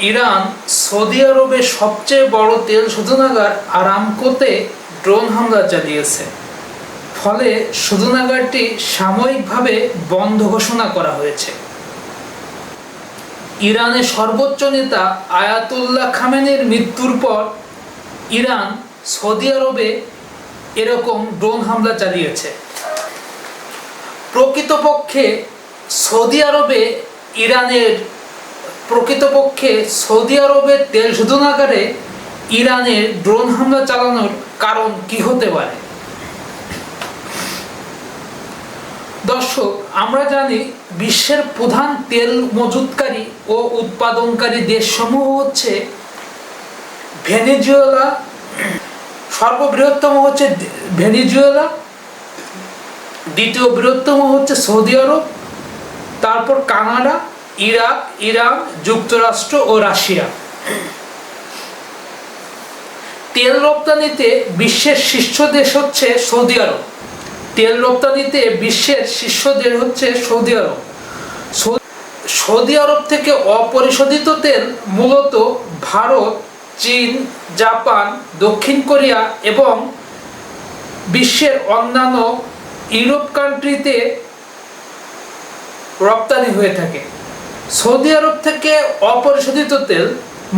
Iran Saudi আরবের সবচেয়ে বড় তেল শোধনাগার আরামকোতে ড্রোন হামলা চালিয়েছে। ফলে শোধনাগারটি সাময়িকভাবে বন্ধ ঘোষণা করা হয়েছে। ইরানের সর্বোচ্চ নেতা আয়াতুল্লাহ খামেনির মৃত্যুর পর ইরান সৌদি আরবে এরকম ড্রোন হামলা চালিয়েছে। প্রকৃতপক্ষে সৌদি আরবের তেল শোধনাগারে ইরানের ড্রোন হামলা চালানোর কারণ কি হতে পারে? দর্শক, আমরা জানি বিশ্বের প্রধান তেল মজুতকারী ও উৎপাদনকারী দেশসমূহ হচ্ছে ভেনেজুয়েলা, সর্ববৃহত্তম হচ্ছে ভেনেজুয়েলা, দ্বিতীয় বৃহত্তম হচ্ছে সৌদি আরব, তারপর কানাডা, ইরাক, ইরান, যুক্তরাষ্ট্র ও রাশিয়া। তেল রপ্তানিতে বিশ্বের শীর্ষ দেশ হচ্ছে সৌদি আরব। সৌদি আরব থেকে অপরিশোধিত তেল মূলত ভারত, চীন, জাপান, দক্ষিণ কোরিয়া এবং বিশ্বের অন্যান্য ইউরোপ কান্ট্রিতে রপ্তানি হয়ে থাকে। সৌদি আরব থেকে অপরিশোধিত তেল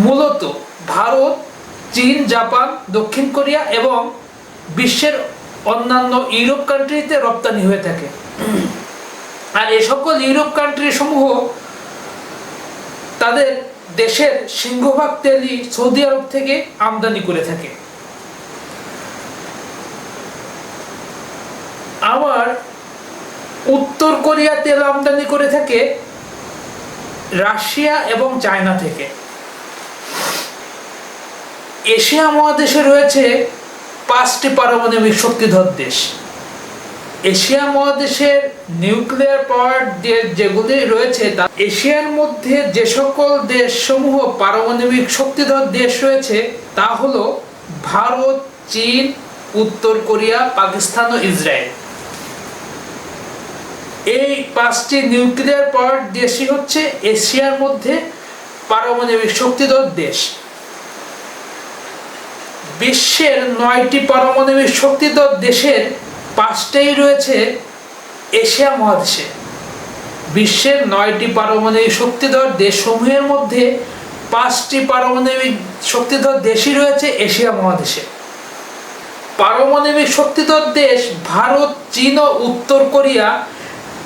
মূলত ভারত, চীন, জাপান, দক্ষিণ কোরিয়া এবং বিশ্বের অন্যান্য ইউরোপ কান্ট্রিতে রপ্তানি হয়ে থাকে। আর এই সকল ইউরোপ কান্ট্রি সমূহ তাদের দেশের সিংহভাগ তেলই সৌদি আরব থেকে আমদানি করে থাকে। আবার উত্তর কোরিয়া তেল আমদানি করে থাকে রাশিয়া এবং চায়না থেকে। এশিয়া মহাদেশে রয়েছে 5টি পারমাণবিক শক্তিধর দেশ। এশিয়া মহাদেশের নিউক্লিয়ার পাওয়ার দেশ যেগুলি রয়েছে, এশিয়ার মধ্যে যে সকল দেশসমূহ পারমাণবিক শক্তিধর দেশ রয়েছে তা হলো ভারত, চীন, উত্তর কোরিয়া, পাকিস্তান ও ইসরায়েল। এই 5টি নিউক্লিয়ার পাওয়ার দেশই হচ্ছে এশিয়ার মধ্যে পারমাণবিক শক্তিধর দেশ। বিশ্বের 9টি পারমাণবিক শক্তিধর দেশের 5টাই রয়েছে এশিয়া মহাদেশে। বিশ্বের 9টি পারমাণবিক শক্তিধর দেশসমূহের মধ্যে 5টি পারমাণবিক শক্তিধর দেশই রয়েছে এশিয়া মহাদেশে। পারমাণবিক শক্তিধর দেশ ভারত, চীন ও উত্তর কোরিয়া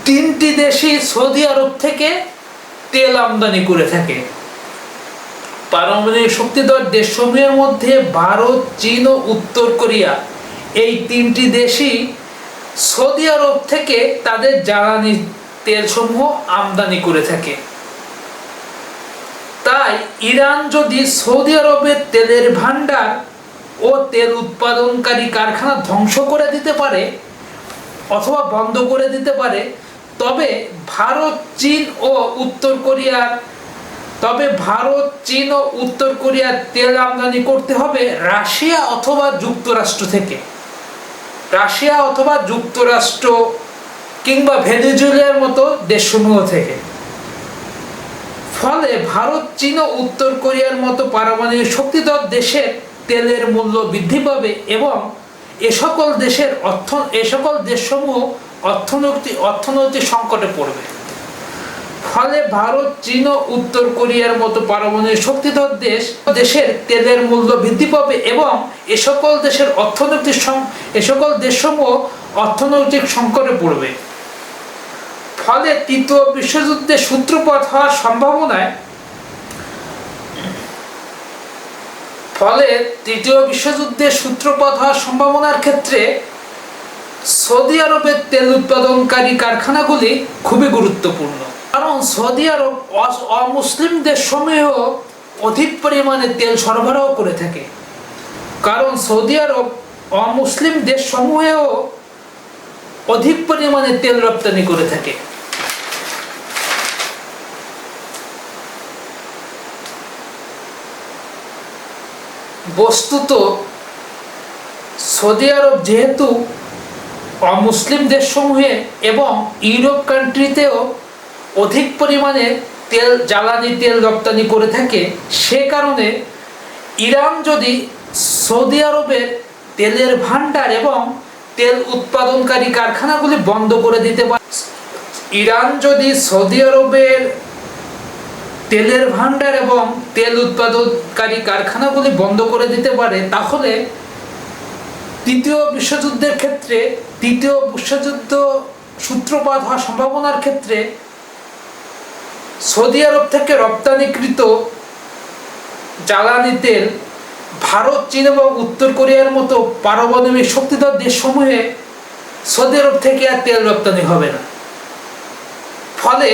3টি দেশই সৌদি আরব থেকে তেল আমদানি করে থাকে। পারমাণবিক শক্তিধর দেশসমূহের মধ্যে ভারত, চীন ও উত্তর কোরিয়া এই 3টি দেশই সৌদি আরব থেকে তাদের জ্বালানি তেলসমূহ আমদানি করে থাকে। তাই ইরান যদি সৌদি আরবের তেলের ভান্ডার ও তেল উৎপাদনকারী কারখানা ধ্বংস করে দিতে পারে অথবা বন্ধ করে দিতে পারে, তবে ভারত, চীন ও উত্তর কোরিয়ার তেল আমদানি করতে হবে রাশিয়া অথবা যুক্তরাষ্ট্র কিংবা ভেনেজুয়েলার মতো দেশসমূহ থেকে। ফলে ভারত, চীন ও উত্তর কোরিয়ার মতো পারমাণবিক শক্তিধর দেশের তেলের মূল্য বৃদ্ধি পাবে এবং এ সকল দেশসমূহ অর্থনৈতিক সংকটে পড়বে। ফলে ভারত, চীন ও উত্তর কোরিয়ার মতো পারমাণবিক শক্তিধর দেশের তেলের মূল্য বৃদ্ধি পাবে এবং এ সকল দেশসমূহ অর্থনৈতিক সংকটে পড়বে। ফলে তৃতীয় বিশ্বযুদ্ধের সূত্রপাত হওয়ার সম্ভাবনার ক্ষেত্রে সৌদি আরবের তেল উৎপাদনকারী কারখানাগুলি খুবই গুরুত্বপূর্ণ। কারণ সৌদি আরব অমুসলিম দেশসমূহ অধিক পরিমাণে তেল সরবরাহ করে থাকে। অধিক পরিমাণে তেল রপ্তানি করে থাকে। বস্তুত সৌদি আরব যেহেতু অমুসলিম দেশসমূহে এবং ইউরোপ কান্ট্রিতেও অধিক পরিমাণে জ্বালানি তেল রপ্তানি করে থাকে। সে কারণে ইরান যদি সৌদি আরবের তেলের ভান্ডার এবং তেল উৎপাদনকারী কারখানাগুলি বন্ধ করে দিতে পারে, ইরান যদি সৌদি আরবের তেলের ভান্ডার এবং তেল উৎপাদনকারী কারখানাগুলি বন্ধ করে দিতে পারে, তাহলে তৃতীয় বিশ্বযুদ্ধের ক্ষেত্রে, তৃতীয় বিশ্বযুদ্ধ সূত্রপাত হওয়ার সম্ভাবনার ক্ষেত্রে সৌদি আরব থেকে রপ্তানিকৃত জ্বালানি তেল ভারত, চীন এবং উত্তর কোরিয়ার মতো পারমাণবিক শক্তিধর দেশসমূহে সৌদি আরব থেকে আর তেল রপ্তানি হবে না। ফলে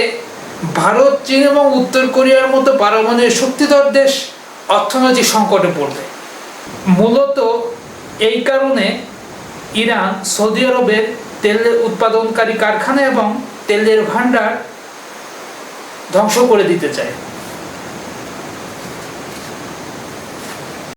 ভারত, চীন এবং উত্তর কোরিয়ার মতো পারমাণবিক শক্তিধর দেশ অর্থনৈতিক সংকটে পড়বে। মূলত এই কারণে ইরান সৌদি আরবের তেল উৎপাদনকারী কারখানা এবং তেলের ভান্ডার ধ্বংস করে দিতে চায়।